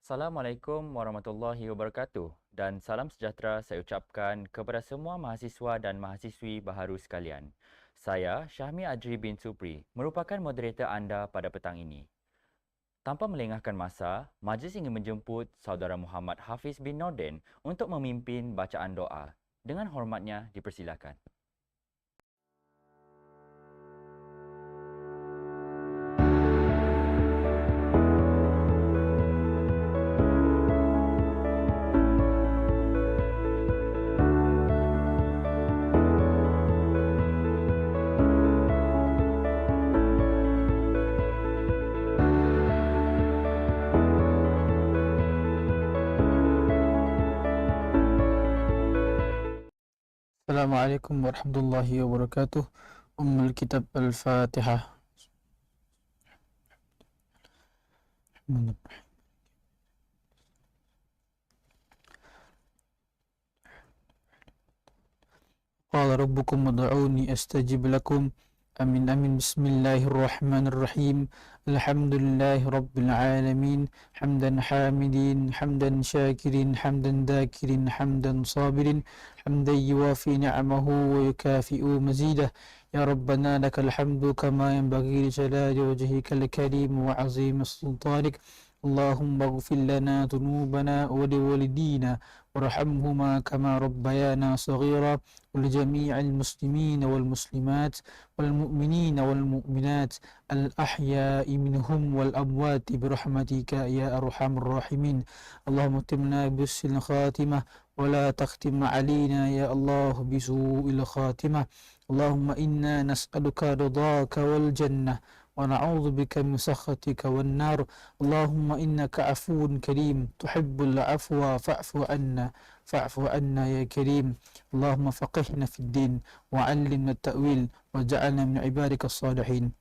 Assalamualaikum warahmatullahi wabarakatuh dan salam sejahtera saya ucapkan kepada semua mahasiswa dan mahasiswi baharu sekalian. Saya Syahmi Adri bin Supri merupakan moderator anda pada petang ini. Tanpa melengahkan masa, majlis ingin menjemput saudara Muhammad Hafiz bin Nordin untuk memimpin bacaan doa. Dengan hormatnya dipersilakan. Assalamualaikum warahmatullahi wabarakatuh. Ummul Kitab Al-Fatihah. Qala rabbukum ud'uni astajib lakum. Amin amin. Bismillahirrahmanirrahim. Alhamdulillahi rabbil alamin. Hamdan hamidin, hamdan syakirin, hamdan dhakirin, hamdan sabirin, hamdan yuwafi ni'amahu wa yukafi'u mazidah. Ya Rabbana lakal hamdu kama yanbaghi li jalali wajhikal karim wa 'azimi sultanik. Allahumma ighfir lana dhunubana wa liwalidina warhamhuma kama rabbayana saghira. ولجميع المسلمين والمسلمات والمؤمنين والمؤمنات الأحياء منهم والأموات برحمتك يا أرحم الراحمين. اللهم اختمنا بحسن الخاتمة ولا تختم علينا يا الله بسوء الخاتمة. اللهم إنا نسألك رضاك والجنة ونعوذ بك من سخطك والنار. اللهم إنك عفو كريم تحب العفو فاعف عنا يا كريم. اللهم فقهنا في الدين وعلمنا التأويل وجعلنا من عبادك الصالحين.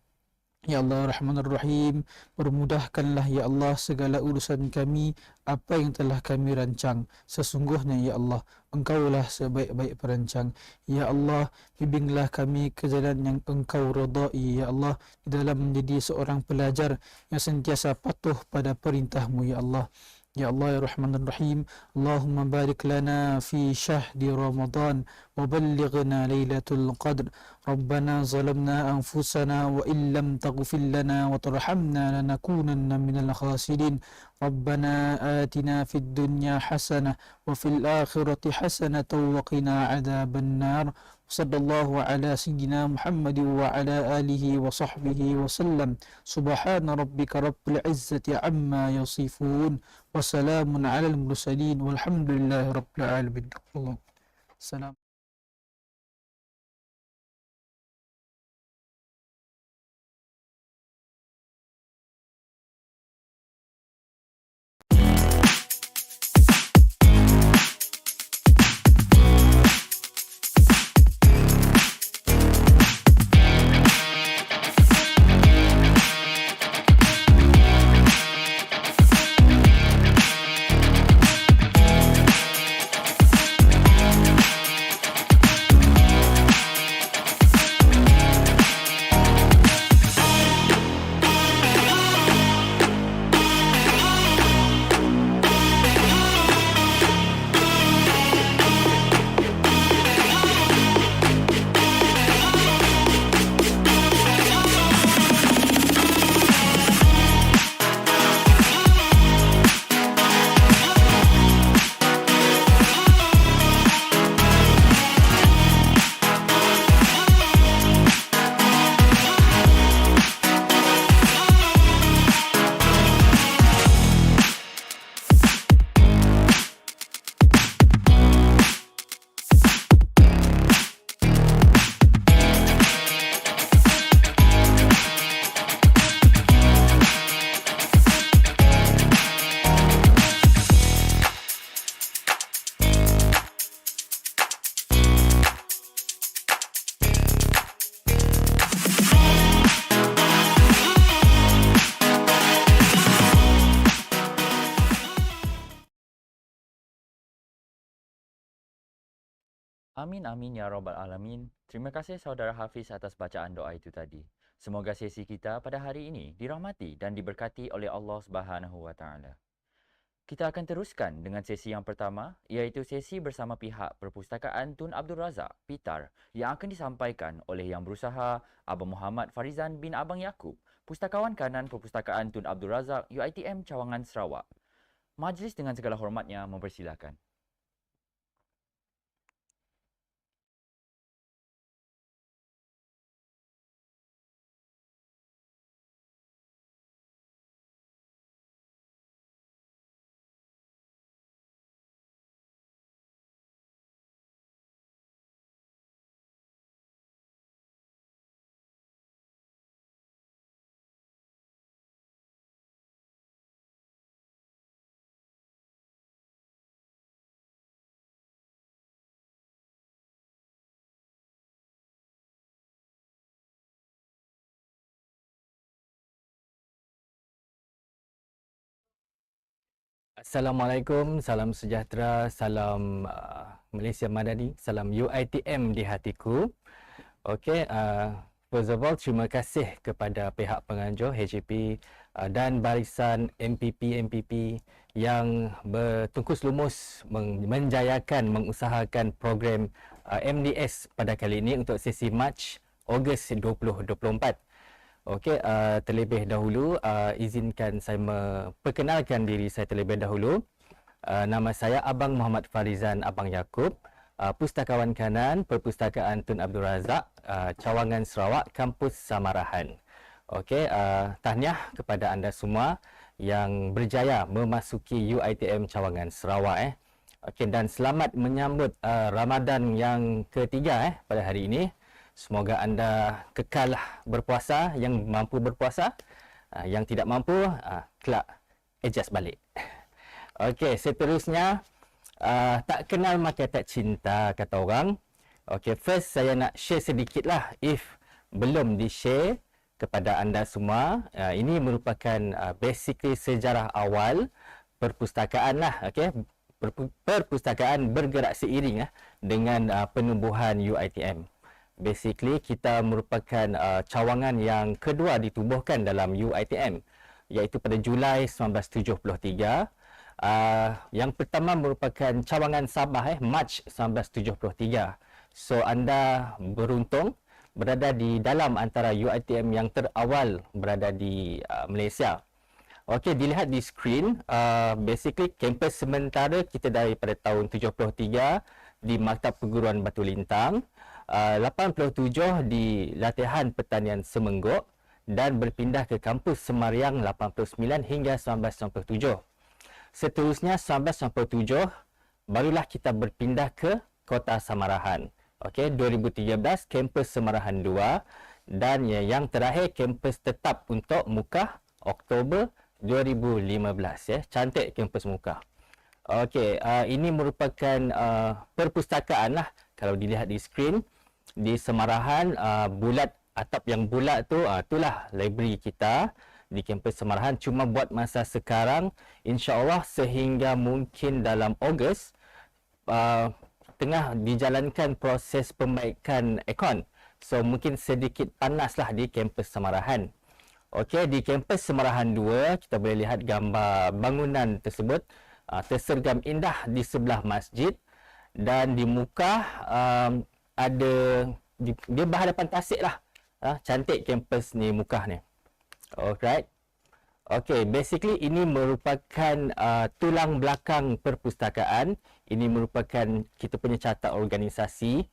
Ya Allah Rahman Rahim, permudahkanlah ya Allah segala urusan kami, apa yang telah kami rancang. Sesungguhnya ya Allah, Engkaulah sebaik-baik perancang. Ya Allah, bimbinglah kami ke jalan yang Engkau redai ya Allah, di dalam menjadi seorang pelajar yang sentiasa patuh pada perintah-Mu ya Allah. Ya Allah ya Rahman Rahim, Allahumma barik lana fi syahri Ramadan wa ballighna lailatul qadr. Rabbana zalamna anfusana wa illam taghfir lana wa tarhamna lanakunanna minal khasirin. Rabbana atina fid dunya hasanah wa fil akhirati hasanatan wa qina adzaban nar. Sallallahu ala sayyidina Muhammad wa ala alihi wa sahbihi wa sallam. Subhana rabbika rabbil izzati amma yasifun wa salamun ala al-mursalin walhamdulillahi rabbil alamin. Salam. Amin amin ya rabbal alamin. Terima kasih saudara Hafiz atas bacaan doa itu tadi. Semoga sesi kita pada hari ini dirahmati dan diberkati oleh Allah Subhanahu wa taala. Kita akan teruskan dengan sesi yang pertama, iaitu sesi bersama pihak Perpustakaan Tun Abdul Razak, PITAR, yang akan disampaikan oleh Yang Berusaha Abang Muhammad Farizan bin Abang Yaakob, Pustakawan Kanan Perpustakaan Tun Abdul Razak, UiTM Cawangan Sarawak. Majlis dengan segala hormatnya mempersilakan. Assalamualaikum, salam sejahtera, salam Malaysia Madani, salam UiTM di hatiku. Okey, first of all, terima kasih kepada pihak penganjur HJP dan barisan MPP yang bertungkus lumus menjayakan, mengusahakan program MDS pada kali ini untuk sesi Mac Ogos 2024. Okey, terlebih dahulu izinkan saya memperkenalkan diri saya terlebih dahulu. Nama saya Abang Muhammad Farizan Abang Yaakob, Pustakawan Kanan Perpustakaan Tun Abdul Razak, Cawangan Sarawak, Kampus Samarahan. Okey, tahniah kepada anda semua yang berjaya memasuki UiTM Cawangan Sarawak. Okey, dan selamat menyambut Ramadan yang ketiga pada hari ini. Semoga anda kekal berpuasa, yang mampu berpuasa, yang tidak mampu, kelak adjust balik. Okey, seterusnya, tak kenal maka tak cinta, kata orang. Okey, first saya nak share sedikit lah, if belum di-share kepada anda semua. Ini merupakan basically sejarah awal perpustakaan lah, okey. Perpustakaan bergerak seiring dengan penubuhan UiTM. Basically, kita merupakan cawangan yang kedua ditubuhkan dalam UiTM, iaitu pada Julai 1973. Yang pertama merupakan cawangan Sabah, Mac 1973. So, anda beruntung berada di dalam antara UiTM yang terawal berada di Malaysia. Okey, dilihat di skrin, basically kampus sementara kita daripada tahun 73 di Maktab Perguruan Batu Lintang, 87 di Latihan Pertanian Semengguk dan berpindah ke kampus Semariang 89 hingga 1997. Seterusnya 1997 barulah kita berpindah ke Kota Samarahan. Okey, 2013 kampus Samarahan 2 dan yang terakhir kampus tetap untuk Mukah Oktober 2015 Cantik kampus Mukah. Okey, ini merupakan perpustakaan lah kalau dilihat di skrin. Di Semarahan, bulat, atap yang bulat tu, itulah library kita di kampus Semarahan. Cuma buat masa sekarang, insya-Allah sehingga mungkin dalam Ogos tengah dijalankan proses pembaikan aircon. So mungkin sedikit panaslah di kampus Semarahan. Okey, di kampus Semarahan 2 kita boleh lihat gambar bangunan tersebut tersergam indah di sebelah masjid, dan di Mukah ada dia berhadapan tasik lah. Cantik kampus ni Mukah ni. Alright. Okey, basically ini merupakan tulang belakang perpustakaan. Ini merupakan kita punya carta organisasi.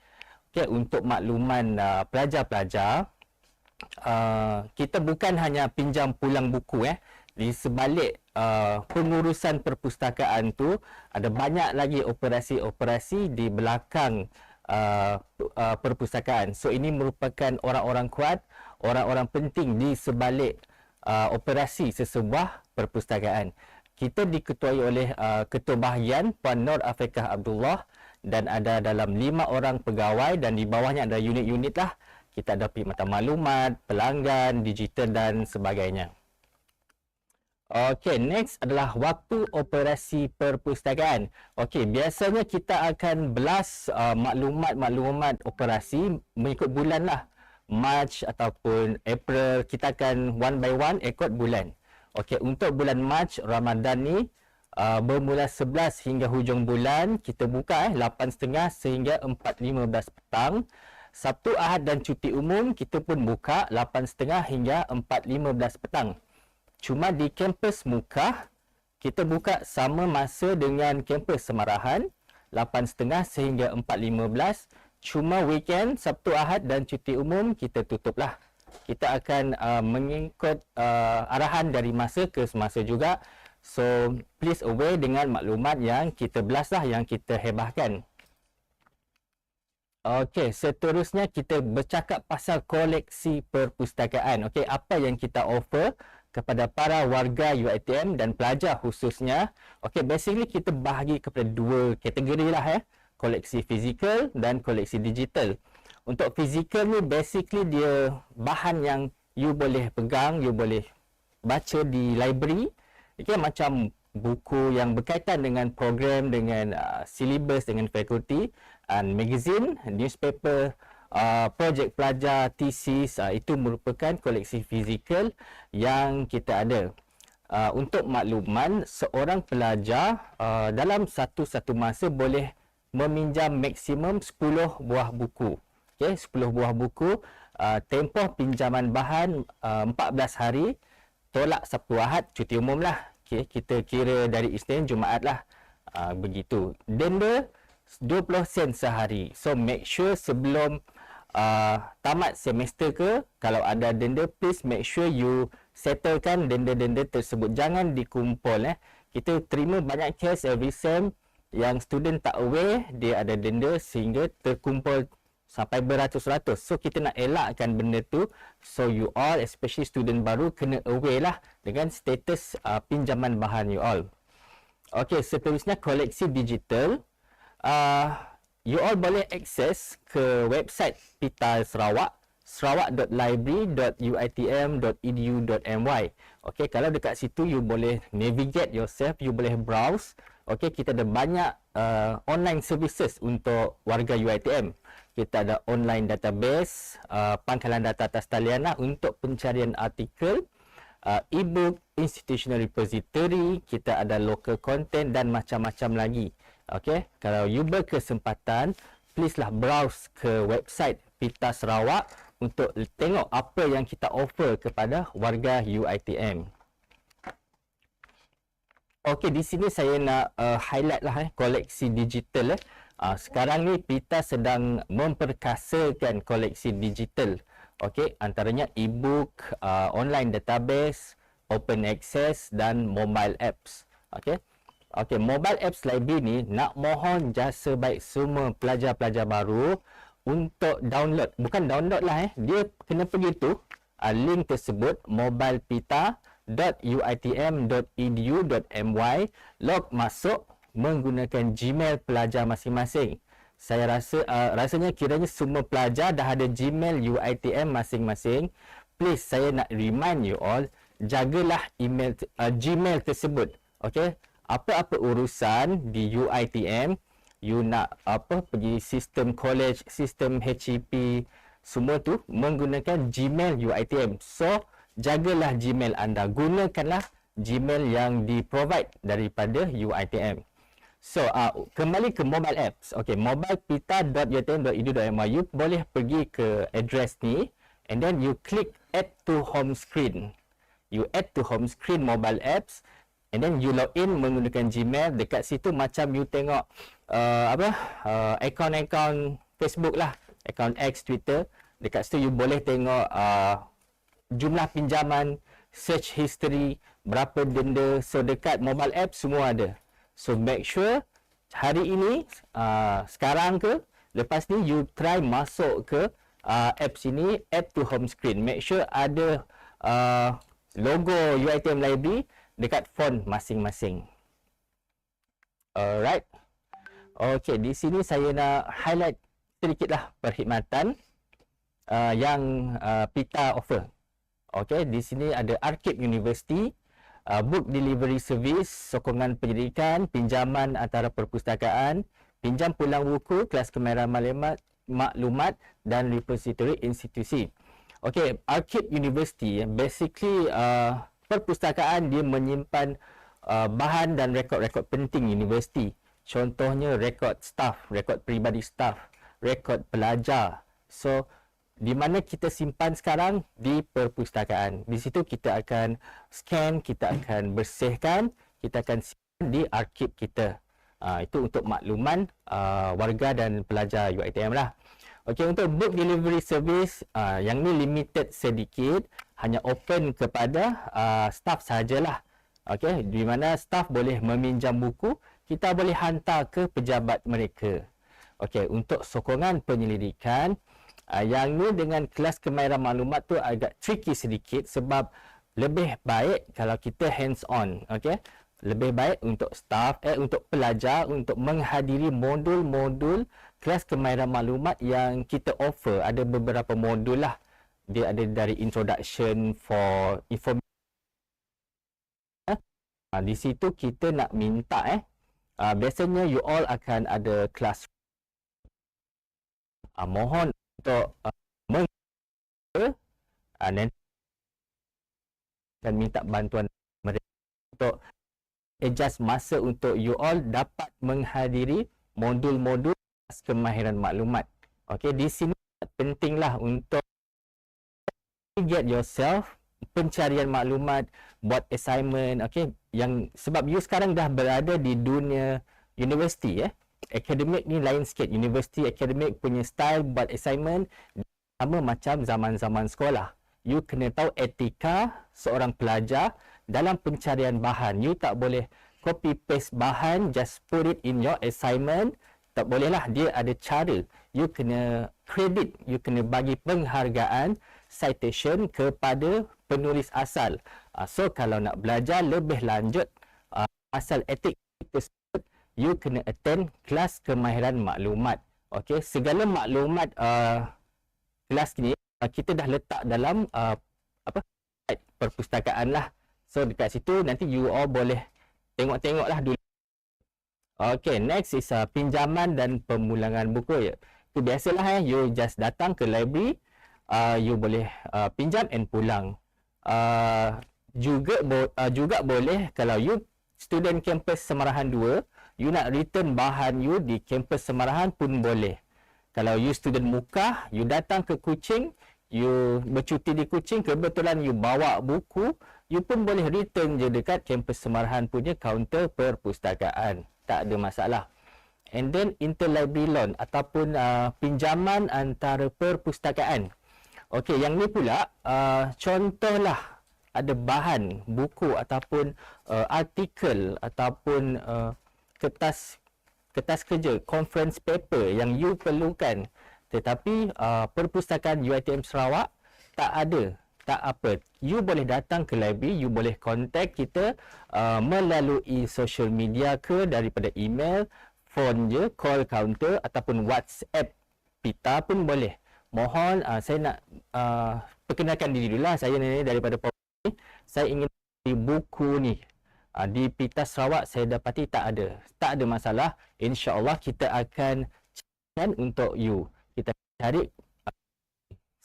Okey, untuk makluman pelajar-pelajar, kita bukan hanya pinjam pulang buku di sebalik pengurusan perpustakaan tu ada banyak lagi operasi-operasi di belakang perpustakaan. So ini merupakan orang-orang kuat, orang-orang penting di sebalik operasi sesebuah perpustakaan. Kita diketuai oleh Ketua Bahagian Puan Nur Afiqah Abdullah, dan ada dalam 5 orang pegawai, dan di bawahnya ada unit-unit lah. Kita ada perkhidmatan maklumat, pelanggan, digital dan sebagainya. Okey, next adalah waktu operasi perpustakaan. Okey, biasanya kita akan belas maklumat operasi mengikut bulan lah. Mac ataupun April, kita akan one by one ikut bulan. Okey, untuk bulan Mac, Ramadan ni, bermula 11 hingga hujung bulan. Kita buka 8.30 sehingga 4.15 petang. Sabtu, Ahad dan cuti umum kita pun buka 8.30 hingga 4.15 petang. Cuma di kampus Mukah kita buka sama masa dengan kampus Semarahan 8.30 sehingga 4.15. Cuma weekend Sabtu, Ahad dan cuti umum kita tutup lah. Kita akan mengikut arahan dari masa ke semasa juga. So please aware dengan maklumat yang kita belas lah, yang kita hebahkan. Okey, seterusnya kita bercakap pasal koleksi perpustakaan. Okey, apa yang kita offer kepada para warga UiTM dan pelajar khususnya. Okey, basically kita bahagi kepada dua kategori lah koleksi fizikal dan koleksi digital. Untuk fizikal ni basically dia bahan yang you boleh pegang, you boleh baca di library. Okey, macam buku yang berkaitan dengan program, dengan syllabus, dengan fakulti, and magazine, newspaper, projek pelajar, thesis, itu merupakan koleksi fizikal yang kita ada. Untuk makluman, seorang pelajar dalam satu masa boleh meminjam maksimum 10 buah buku. Okay, 10 buah buku, tempoh pinjaman bahan 14 hari, tolak Sabtu Ahad, cuti umum lah. Okay, kita kira dari Isnin Jumaat lah. Begitu. Denda 20 sen sehari. So make sure sebelum tamat semester ke, kalau ada denda, please make sure you settlekan denda-denda tersebut. Jangan dikumpul. Kita terima banyak case every sem yang student tak aware dia ada denda sehingga terkumpul sampai beratus-ratus. So kita nak elakkan benda tu. So you all, especially student baru, kena aware lah dengan status pinjaman bahan you all. Okay, seterusnya koleksi digital. You all boleh akses ke website Pita Sarawak, sarawak.library.uitm.edu.my. Okay, kalau dekat situ you boleh navigate yourself, you boleh browse. Okay, kita ada banyak online services untuk warga UiTM. Kita ada online database, pangkalan data atas talian lah untuk pencarian artikel, e-book, institutional repository, kita ada local content dan macam-macam lagi. Okay, kalau you berkesempatan, please lah browse ke website Pita Sarawak untuk tengok apa yang kita offer kepada warga UiTM. Okay, di sini saya nak highlight lah koleksi digital. Sekarang ni Pita sedang memperkasakan koleksi digital. Okay, antaranya e-book, online database, open access dan mobile apps. Okay. Okay, mobile apps library ni nak mohon jasa baik semua pelajar-pelajar baru untuk download. Bukan download lah dia kena pergi tu link tersebut mobilepita.uitm.edu.my, log masuk menggunakan Gmail pelajar masing-masing. Saya rasanya kiranya semua pelajar dah ada Gmail UiTM masing-masing. Please, saya nak remind you all, jagalah email Gmail tersebut. Okay, apa-apa urusan di UiTM, you nak pergi sistem college, sistem HEP, semua tu menggunakan Gmail UiTM. So jagalah Gmail anda, gunakanlah Gmail yang di-provide daripada UiTM. So kembali ke mobile apps. Okay, mobilepita.uitm.edu.my, you boleh pergi ke address ni and then you click add to home screen. You add to home screen mobile apps. And then you log in menggunakan Gmail. Dekat situ macam you tengok akaun-akaun Facebook lah, akaun X, Twitter. Dekat situ you boleh tengok jumlah pinjaman, search history, berapa denda. So dekat mobile app semua ada. So make sure hari ini, sekarang ke, lepas ni you try masuk ke apps ini, add to home screen. Make sure ada logo UiTM Library dekat font masing-masing. Alright. Okay, di sini saya nak highlight sedikitlah perkhidmatan yang Pita offer. Okay, di sini ada Archive University, book delivery service, sokongan pendidikan, pinjaman antara perpustakaan, pinjam pulang buku, kelas kemahiran maklumat dan repository institusi. Okay, Archive University basically perpustakaan dia menyimpan bahan dan rekod-rekod penting universiti. Contohnya rekod staff, rekod peribadi staff, rekod pelajar. So, di mana kita simpan sekarang? Di perpustakaan. Di situ kita akan scan, kita akan bersihkan, kita akan simpan di arsip kita. Itu untuk makluman warga dan pelajar UiTM lah. Okey, untuk book delivery service, yang ni limited sedikit, hanya open kepada staff sajalah. Okey, di mana staff boleh meminjam buku, kita boleh hantar ke pejabat mereka. Okey, untuk sokongan penyelidikan, yang ni dengan kelas kemahiran maklumat tu agak tricky sedikit sebab lebih baik kalau kita hands on. Okey, lebih baik untuk staff, untuk pelajar untuk menghadiri modul-modul kelas kemahiran maklumat yang kita offer. Ada beberapa modul lah. Dia ada dari introduction for information. Di situ kita nak minta biasanya you all akan ada kelas. Mohon untuk nanti akan minta bantuan mereka untuk adjust masa untuk you all dapat menghadiri modul-modul kemahiran maklumat. Okey, di sini pentinglah untuk get yourself pencarian maklumat, buat assignment. Okey, yang sebab you sekarang dah berada di dunia universiti akademik ni lain sikit. Universiti akademik punya style buat assignment sama macam zaman-zaman sekolah. You kena tahu etika seorang pelajar dalam pencarian bahan. You tak boleh copy paste bahan, just put it in your assignment. Tak bolehlah, dia ada cara. You kena credit, you kena bagi penghargaan, citation kepada penulis asal. So kalau nak belajar lebih lanjut asal etik tersebut, you kena attend kelas kemahiran maklumat. Okey, segala maklumat kelas ni kita dah letak dalam perpustakaan lah. So dekat situ nanti you all boleh tengok-tengok lah dulu. Okay, next is pinjaman dan pemulangan buku. Itu biasalah you just datang ke library, you boleh pinjam and pulang. Juga boleh kalau you student kampus Semarahan 2, you nak return bahan you di kampus Semarahan pun boleh. Kalau you student muka, you datang ke Kuching, you bercuti di Kuching, kebetulan you bawa buku, you pun boleh return je dekat kampus Semarahan punya kaunter perpustakaan. Tak ada masalah. And then interlibrary loan ataupun pinjaman antara perpustakaan. Okey, yang ni pula contohlah ada bahan buku ataupun artikel ataupun kertas kerja, conference paper yang you perlukan, tetapi perpustakaan UiTM Sarawak tak ada. Tak apa, you boleh datang ke library, you boleh contact kita melalui social media ke daripada email, phone je, call counter ataupun WhatsApp pita pun boleh. Mohon saya nak perkenalkan diri dulu lah. Saya ni daripada Pawang. Saya ingin beli buku ni. Di pita Sarawak saya dapati tak ada. Tak ada masalah. InsyaAllah kita akan carikan untuk you. Kita cari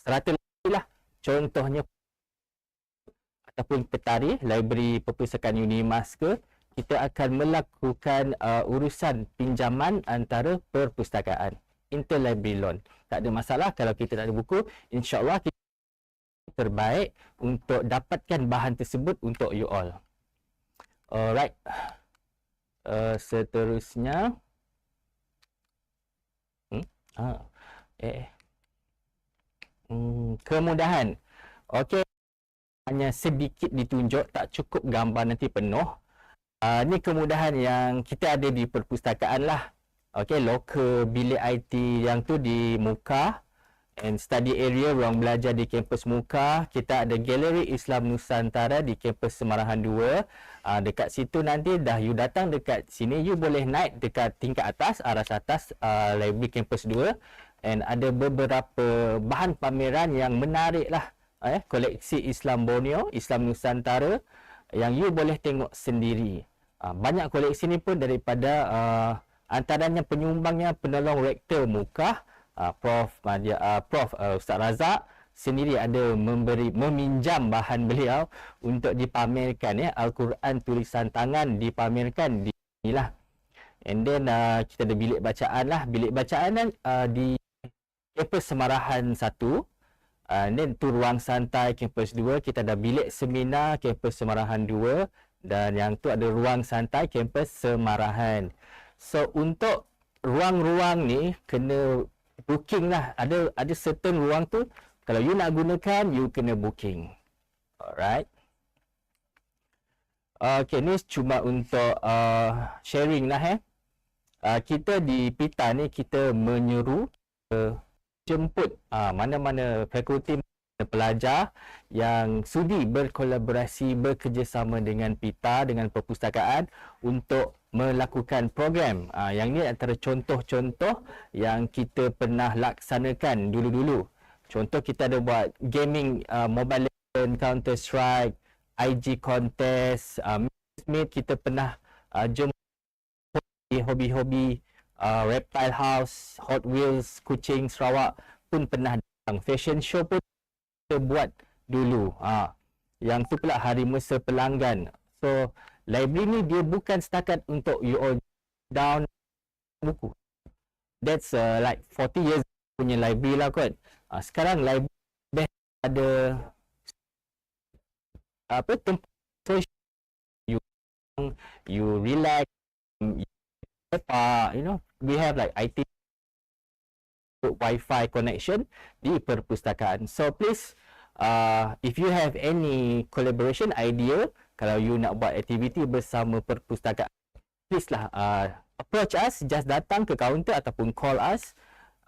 serata lah. Contohnya ataupun petari library perpustakaan Unimas ke, kita akan melakukan urusan pinjaman antara perpustakaan, interlibrary loan. Tak ada masalah kalau kita tak ada buku. InsyaAllah kita terbaik untuk dapatkan bahan tersebut untuk you all. Alright, seterusnya kemudahan. Okey, hanya sedikit ditunjuk, tak cukup gambar nanti penuh. Ni kemudahan yang kita ada di perpustakaan lah. Okey, local bilik IT yang tu di muka, and study area ruang belajar di kampus muka. Kita ada galeri Islam Nusantara di kampus Semarahan 2. Dekat situ nanti dah you datang dekat sini, you boleh naik dekat tingkat atas, aras atas library kampus 2. And ada beberapa bahan pameran yang menarik lah. Koleksi Islam Borneo, Islam Nusantara yang you boleh tengok sendiri. Banyak koleksi ni pun daripada antaranya penyumbangnya penolong rektor muka, Prof Ustaz Razak, sendiri ada meminjam bahan beliau untuk dipamerkan, ya. Al-Quran tulisan tangan dipamerkan di inilah. And then kita ada bilik bacaan lah. Bilik bacaan di kampus Semarahan 1. And then tu ruang santai kampus 2. Kita ada bilik seminar kampus Semarahan 2. Dan yang tu ada ruang santai kampus Semarahan. So untuk ruang-ruang ni kena booking lah. Ada certain ruang tu kalau you nak gunakan, you kena booking. Alright. Okay, ni cuma untuk sharing lah. Kita di PITA ni kita menyeru jemput mana-mana fakulti pelajar yang sudi berkolaborasi, bekerjasama dengan PITA, dengan perpustakaan untuk melakukan program. Yang ni antara contoh-contoh yang kita pernah laksanakan dulu-dulu. Contoh kita ada buat gaming, Mobile Legends, Counter Strike, IG contest, Meet, kita pernah jemput hobi-hobi, Reptile House, Hot Wheels, Kuching Sarawak pun pernah datang. Fashion show pun kita buat dulu. Yang tu pula Hari Mesa Pelanggan. So, library ni dia bukan setakat untuk you all down buku. That's like 40 years punya library lah kot. Sekarang library ada tempat you relax, we have like IT Wi-Fi connection di perpustakaan. So please, if you have any collaboration idea, kalau you nak buat aktiviti bersama perpustakaan, please lah approach us, just datang ke kaunter ataupun call us.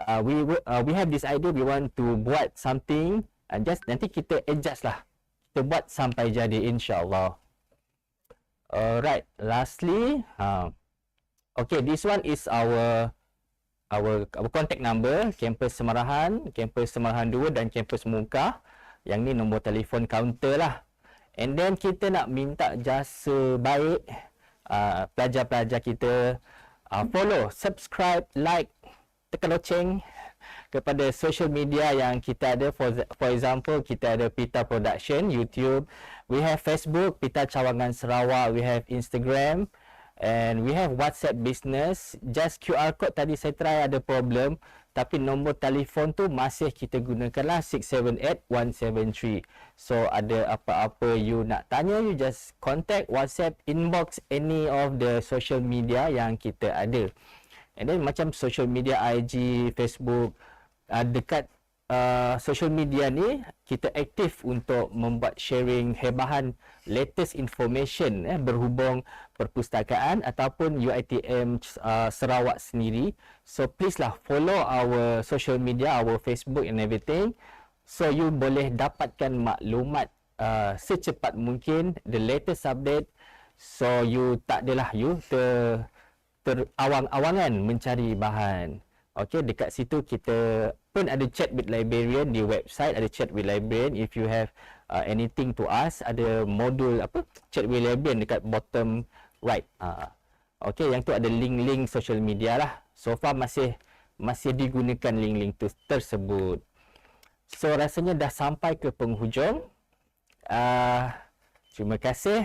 We have this idea, we want to buat something, and just nanti kita adjust lah, kita buat sampai jadi, insyaAllah. Alright, lastly, okay, this one is our contact number, kampus Semarahan, kampus Semarahan 2 dan kampus Muka. Yang ni nombor telefon kaunter lah. And then kita nak minta jasa baik pelajar-pelajar kita, follow, subscribe, like, tekan loceng kepada social media yang kita ada. For example, kita ada PITA Production, YouTube, we have Facebook, PITA Cawangan Sarawak, we have Instagram, and we have WhatsApp Business. Just QR code tadi saya try ada problem, tapi nombor telefon tu masih kita gunakanlah 678-173. So ada apa-apa you nak tanya, you just contact, WhatsApp, inbox any of the social media yang kita ada. And then macam social media IG, Facebook, dekat social media ni kita aktif untuk membuat sharing hebahan latest information berhubung perpustakaan ataupun UiTM Sarawak sendiri. So please lah follow our social media, our Facebook and everything, so you boleh dapatkan maklumat secepat mungkin, the latest update, so you tak adalah you terawang-awangan mencari bahan. Okay, dekat situ kita pun ada chat with librarian di website, ada chat with librarian. If you have anything to ask, ada modul chat with librarian dekat bottom right. Okay, yang tu ada link-link social media lah. So far masih digunakan link-link tersebut. So rasanya dah sampai ke penghujung. Terima kasih,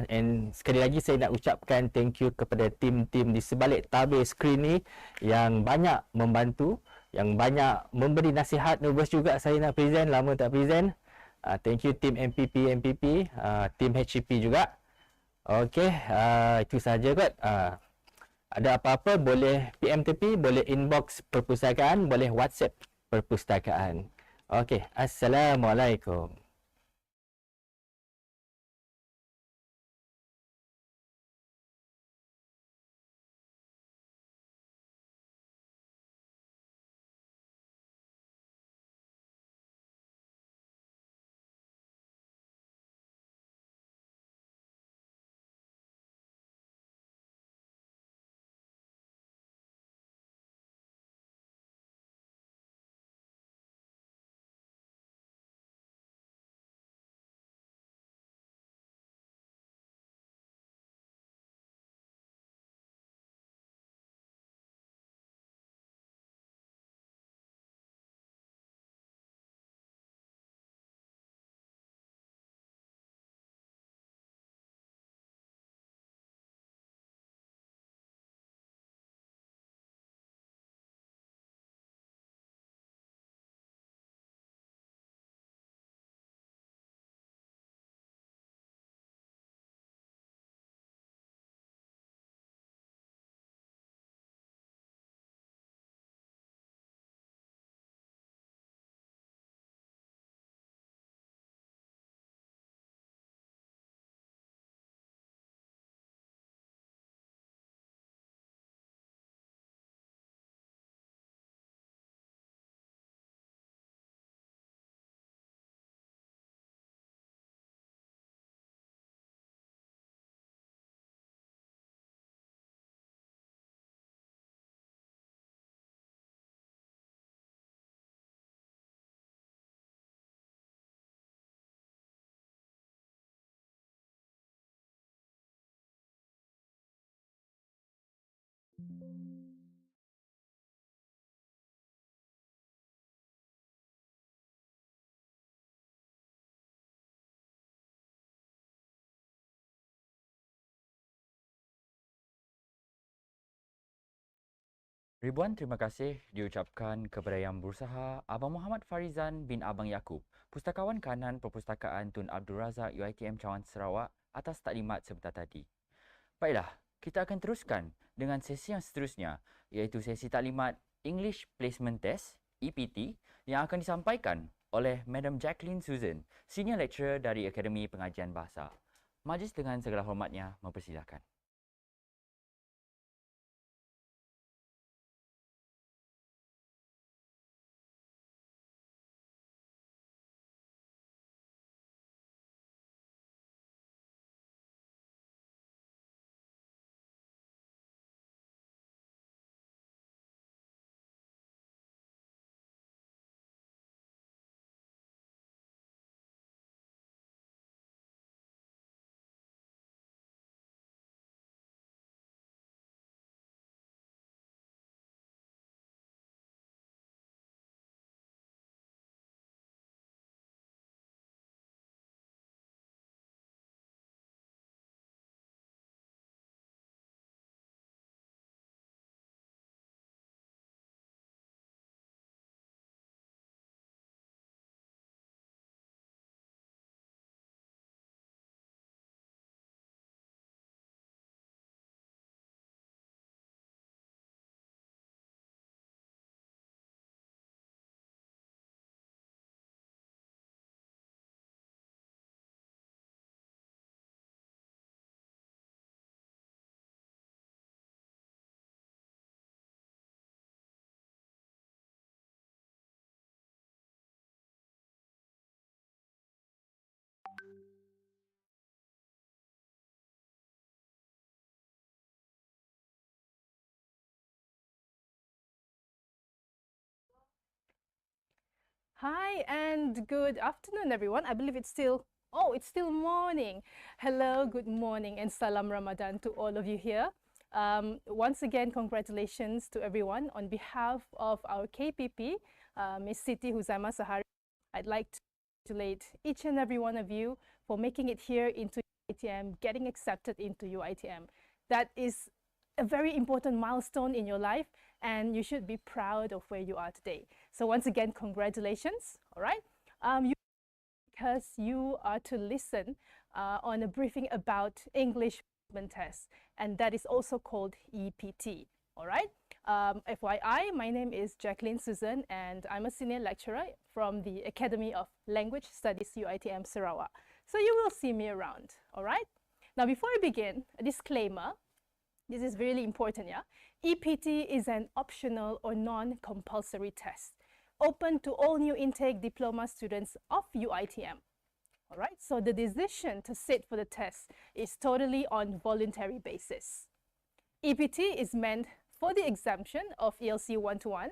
and sekali lagi saya nak ucapkan thank you kepada tim-tim di sebalik tabir skrin ni yang banyak membantu, yang banyak memberi nasihat. Nervous juga saya nak present, lama tak present. Thank you tim MPP, tim HCP juga. Okey, itu saja kot. Ada apa-apa boleh PM tepi, boleh inbox perpustakaan, boleh WhatsApp perpustakaan. Okey, Assalamualaikum. Ribuan terima kasih diucapkan kepada Yang Berusaha Abang Muhammad Farizan bin Abang Yaakob, Pustakawan Kanan Perpustakaan Tun Abdul Razak UiTM Cawangan Sarawak atas taklimat sebentar tadi. Baiklah, kita akan teruskan dengan sesi yang seterusnya, iaitu sesi taklimat English Placement Test (EPT) yang akan disampaikan oleh Madam Jacqueline Susan, Senior Lecturer dari Akademi Pengajian Bahasa. Majlis dengan segala hormatnya mempersilahkan. Hi and good afternoon, everyone. I believe it's still morning. Hello, good morning, and salam Ramadan to all of you here. Once again, congratulations to everyone. On behalf of our KPP, Ms. Siti Huzaima Sahari, I'd like to congratulate each and every one of you for making it here into UiTM, getting accepted into UiTM. That is a very important milestone in your life, and you should be proud of where you are today. So once again, congratulations, all right? Because you are to listen on a briefing about English Placement Test, and that is also called EPT, all right? FYI, my name is Jacqueline Susan, and I'm a senior lecturer from the Academy of Language Studies UiTM Sarawak. So you will see me around, all right? Now, before we begin, a disclaimer. This is really important, yeah? EPT is an optional or non-compulsory test, open to all new intake diploma students of UiTM. All right, so the decision to sit for the test is totally on voluntary basis. EPT is meant for the exemption of ELC 121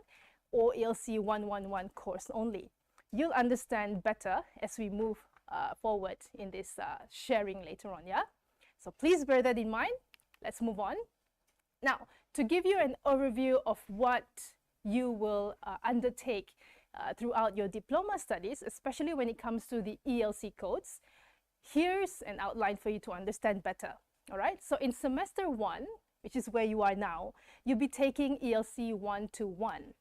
or ELC 111 course only. You'll understand better as we move forward in this sharing later on, yeah? So please bear that in mind. Let's move on. Now, to give you an overview of what you will undertake throughout your diploma studies, especially when it comes to the ELC codes, here's an outline for you to understand better. All right, so in semester 1, which is where you are now, you'll be taking ELC 121.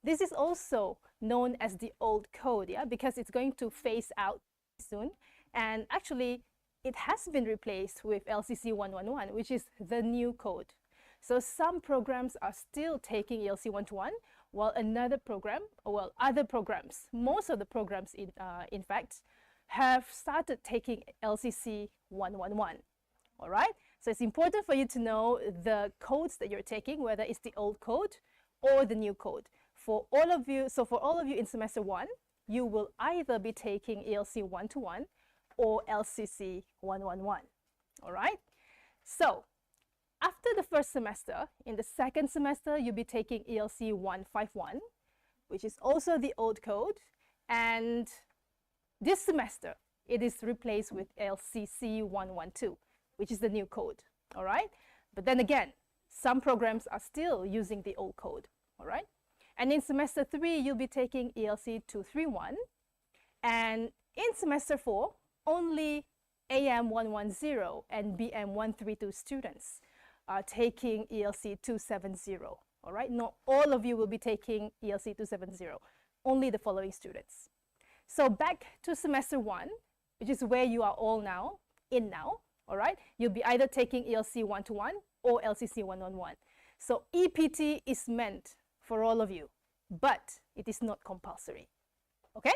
This is also known as the old code, yeah, because it's going to phase out soon. And actually, it has been replaced with LCC 111, which is the new code. So some programs are still taking ELC 121, while other programs, most of the programs in fact, have started taking LCC 111. All right, so it's important for you to know the codes that you're taking, whether it's the old code or the new code. For all of you in semester 1, you will either be taking ELC 121 or LCC 111. All right, so after the first semester, in the second semester, you'll be taking ELC 151, which is also the old code. And this semester, it is replaced with LCC 112, which is the new code. All right, but then again, Some programs are still using the old code, all right? And in semester 3, you'll be taking ELC 231. And in semester 4, only AM 110 and BM 132 students are taking ELC 270, all right? Not all of you will be taking ELC 270, only the following students. So back to semester 1, which is where you are all now, all right? You'll be either taking ELC 121 or LCC 111. So EPT is meant for all of you, but it is not compulsory, okay?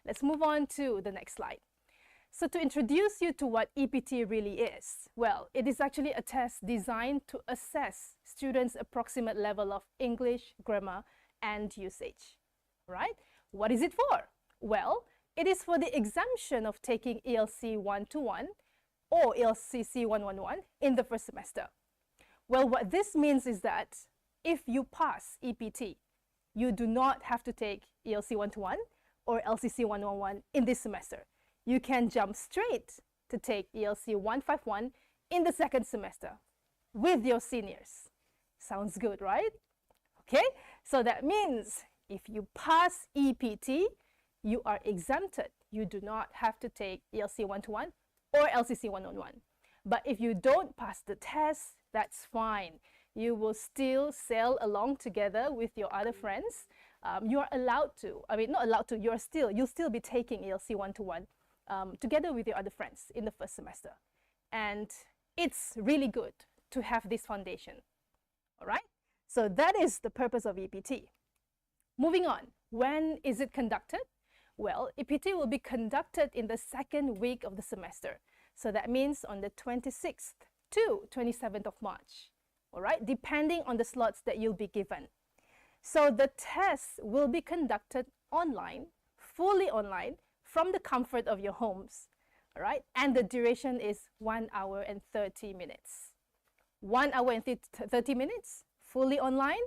Let's move on to the next slide. So to introduce you to what EPT really is, well, it is actually a test designed to assess students' approximate level of English, grammar, and usage, right? What is it for? Well, it is for the exemption of taking ELC 121 or LCC 111 in the first semester. Well, what this means is that if you pass EPT, you do not have to take ELC 121 or LCC 111 in this semester. You can jump straight to take ELC 151 in the second semester with your seniors. Sounds good, right? Okay, so that means if you pass EPT, you are exempted. You do not have to take ELC 121 or LCC 111. But if you don't pass the test, that's fine. You will still sail along together with your other friends. You are allowed to, not allowed to, you'll still be taking ELC 121 together with your other friends in the first semester. And it's really good to have this foundation, all right? So that is the purpose of EPT. Moving on, when is it conducted? Well, EPT will be conducted in the second week of the semester. So that means on the 26th to 27th of March, all right? Depending on the slots that you'll be given. So the test will be conducted online, fully online, from the comfort of your homes, all right? And the duration is 1 hour and 30 minutes. 1 hour and 30 minutes, fully online,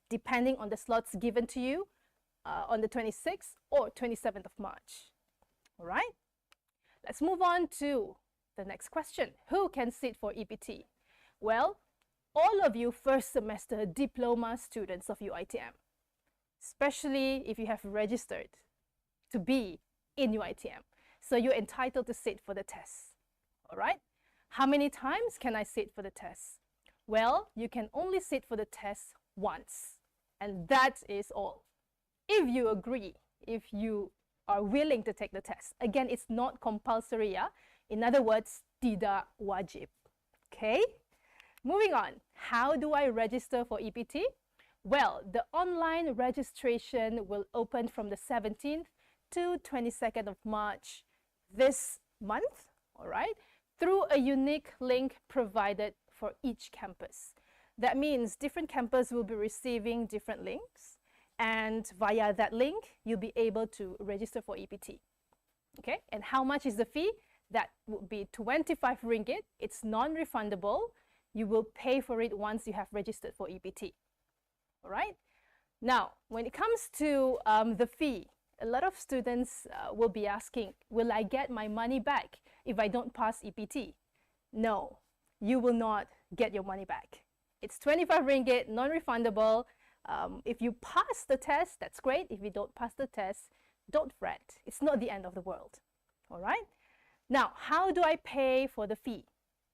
depending on the slots given to you on the 26th or 27th of March, all right? Let's move on to the next question. Who can sit for EPT? Well, all of you first semester diploma students of UiTM, especially if you have registered to be in UiTM. So you're entitled to sit for the test, all right? How many times can I sit for the test? Well, you can only sit for the test once, and that is all. If you agree, if you are willing to take the test, again, it's not compulsory, yeah? In other words, tidak wajib, okay? Moving on, how do I register for EPT? Well, the online registration will open from the 17th to 22nd of March this month, all right, through a unique link provided for each campus. That means different campus will be receiving different links, and via that link, you'll be able to register for EPT, okay? And how much is the fee? That would be 25 ringgit. It's non-refundable. You will pay for it once you have registered for EPT, all right? Now, when it comes to the fee, a lot of students will be asking, will I get my money back if I don't pass EPT? No, you will not get your money back. It's 25 ringgit, non-refundable. If you pass the test, that's great. If you don't pass the test, don't fret. It's not the end of the world, all right? Now, how do I pay for the fee?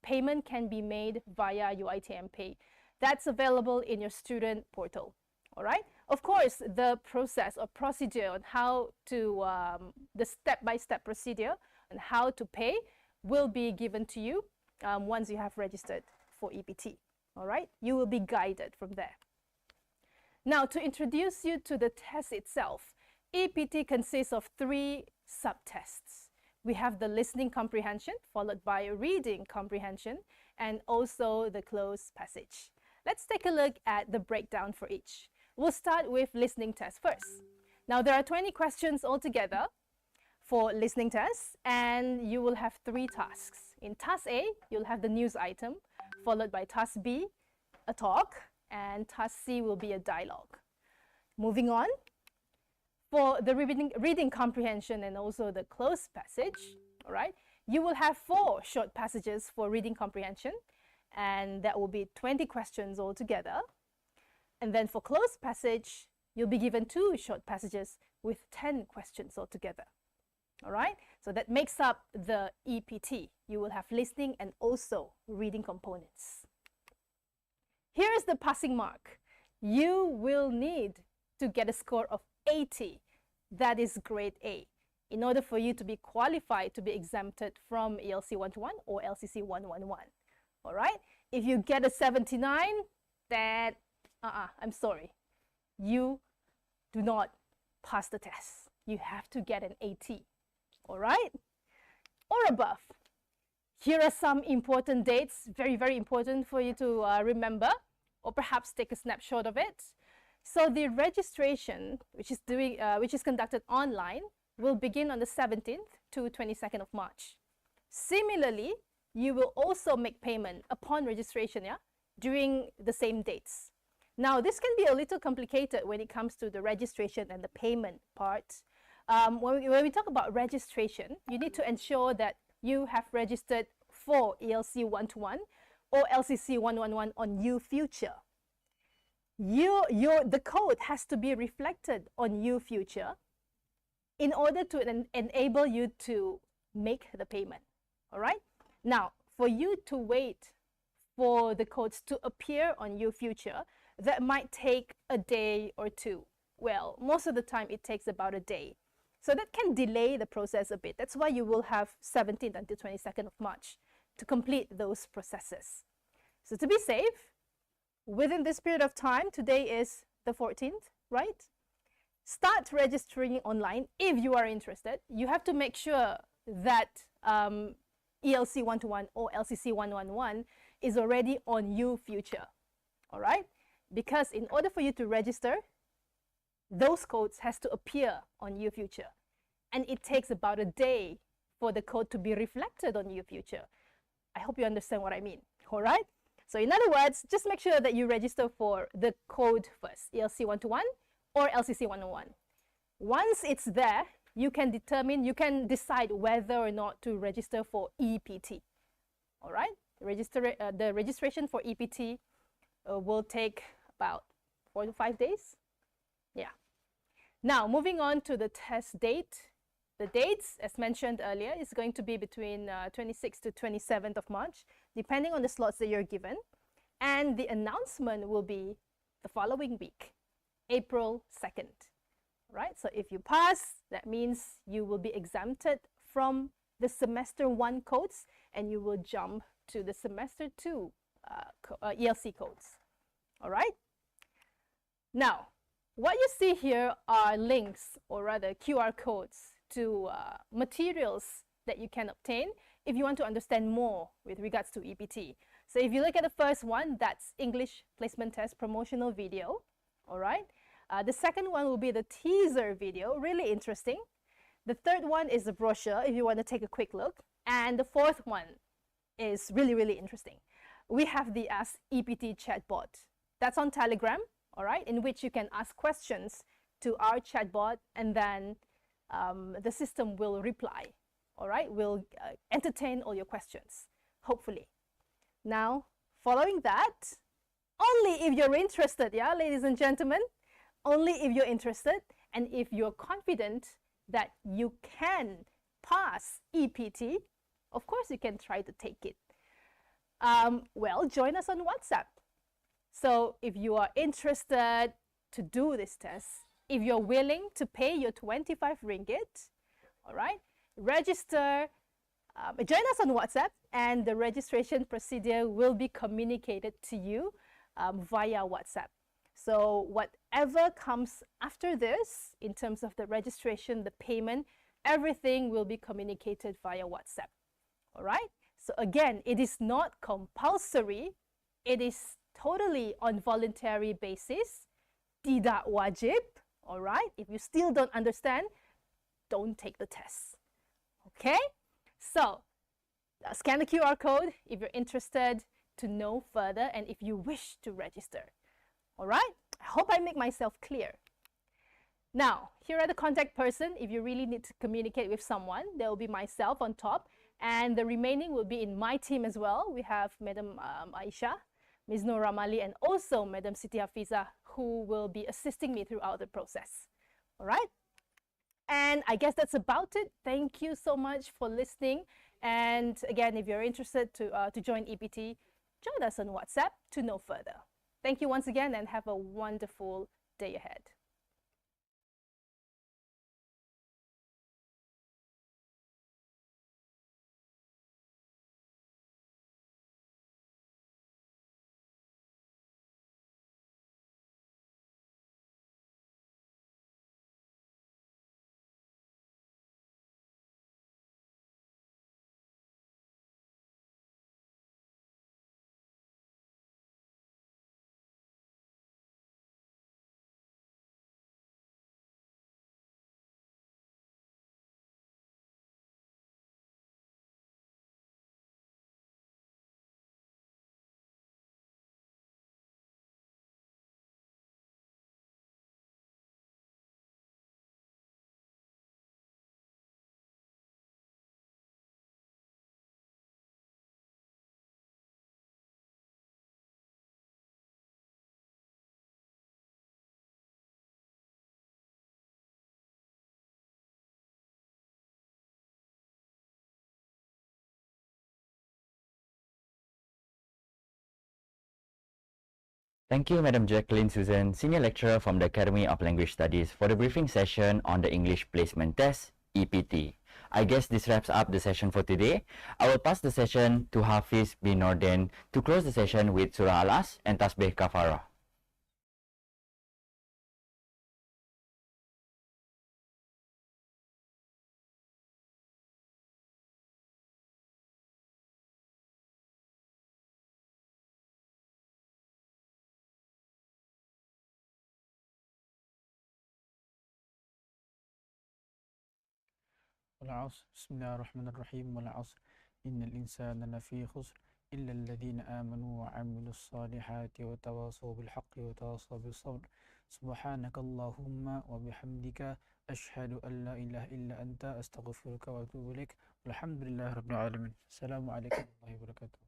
Payment can be made via UiTM Pay. That's available in your student portal, all right? Of course, the process or procedure on how to, the step-by-step procedure on how to pay will be given to you once you have registered for EPT, all right? You will be guided from there. Now, to introduce you to the test itself, EPT consists of 3 subtests. We have the listening comprehension, followed by reading comprehension, and also the closed passage. Let's take a look at the breakdown for each. We'll start with listening test first. Now, there are 20 questions altogether for listening tests, and you will have 3 tasks. In task A, you'll have the news item, followed by task B, a talk, and task C will be a dialogue. Moving on, for the reading comprehension and also the closed passage, all right, you will have 4 short passages for reading comprehension and that will be 20 questions altogether. And then for closed passage, you'll be given 2 short passages with 10 questions altogether. All right, so that makes up the EPT. You will have listening and also reading components. Here is the passing mark. You will need to get a score of 80. That is grade A, in order for you to be qualified to be exempted from ELC 121 or LCC 111. All right, if you get a 79, then I'm sorry, you do not pass the test. You have to get an 80. All right, or above. Here are some important dates, very, very important for you to remember, or perhaps take a snapshot of it. So the registration, which is conducted online, will begin on the 17th to 22nd of March. Similarly, you will also make payment upon registration, during the same dates. Now, this can be a little complicated when it comes to the registration and the payment part. When we talk about registration, you need to ensure that you have registered for ELC 121 or LCC 111 on UFuture. The code has to be reflected on UFuture in order to enable you to make the payment. All right? Now, for you to wait for the codes to appear on UFuture, that might take a day or 2. Well, most of the time it takes about a day. So that can delay the process a bit. That's why you will have 17th until 22nd of March to complete those processes. So to be safe, within this period of time, today is the 14th, right? Start registering online if you are interested. You have to make sure that ELC 121 or LCC 111 is already on UFuture, all right? Because in order for you to register, those codes has to appear on UFuture. And it takes about a day for the code to be reflected on UFuture. I hope you understand what I mean, all right? So in other words, just make sure that you register for the code first, ELC 121 or LCC 101. Once it's there, you can decide whether or not to register for EPT, all right? The registration for EPT will take about 4 to 5 days. Yeah. Now, moving on to the test date. The dates, as mentioned earlier, is going to be between 26th to 27th of March, depending on the slots that you're given. And the announcement will be the following week, April 2nd. Right? So if you pass, that means you will be exempted from the semester 1 codes and you will jump to the semester 2 ELC codes. All right? Now, what you see here are links, or rather QR codes, to materials that you can obtain if you want to understand more with regards to EPT. So if you look at the first one, that's English Placement Test promotional video, all right? The second one will be the teaser video, really interesting. The third one is the brochure, if you want to take a quick look. And the fourth one is really, really interesting. We have the Ask EPT chatbot. That's on Telegram, all right, in which you can ask questions to our chatbot, and then the system will reply, all right? Will entertain all your questions, hopefully. Now, following that, only if you're interested, yeah, ladies and gentlemen, only if you're interested and if you're confident that you can pass EPT, of course you can try to take it. Well, join us on WhatsApp. So if you are interested to do this test, if you're willing to pay your 25 ringgit, all right, register, join us on WhatsApp, and the registration procedure will be communicated to you via WhatsApp. So whatever comes after this, in terms of the registration, the payment, everything will be communicated via WhatsApp, all right? So again, it is not compulsory. It is totally on voluntary basis. Tidak wajib, all right? If you still don't understand, don't take the test, okay? So scan the QR code if you're interested to know further and if you wish to register, all right? I hope I make myself clear. Now, here are the contact person. If you really need to communicate with someone, there will be myself on top. And the remaining will be in my team as well. We have Madam Aisha, Ms. Nora Mali, and also Madam Siti Hafiza, who will be assisting me throughout the process. All right? And I guess that's about it. Thank you so much for listening. And again, if you're interested to join EPT, join us on WhatsApp to know further. Thank you once again and have a wonderful day ahead. Thank you, Madam Jacqueline Susan, Senior Lecturer from the Academy of Language Studies, for the briefing session on the English Placement Test, EPT. I guess this wraps up the session for today. I will pass the session to Hafiz bin Norden to close the session with Surah Al-As and Tasbih Kafarah. والعصر بسم الله الرحمن الرحيم والعصر إن الإنسان لفي خسر إلا الذين آمنوا وعملوا الصالحات وتواصوا بالحق وتواصوا بالصبر سبحانك اللهم وبحمدك أشهد أن لا إله إلا أنت أستغفرك وأتوب إليك والحمد لله رب العالمين. السلام عليكم ورحمة الله وبركاته.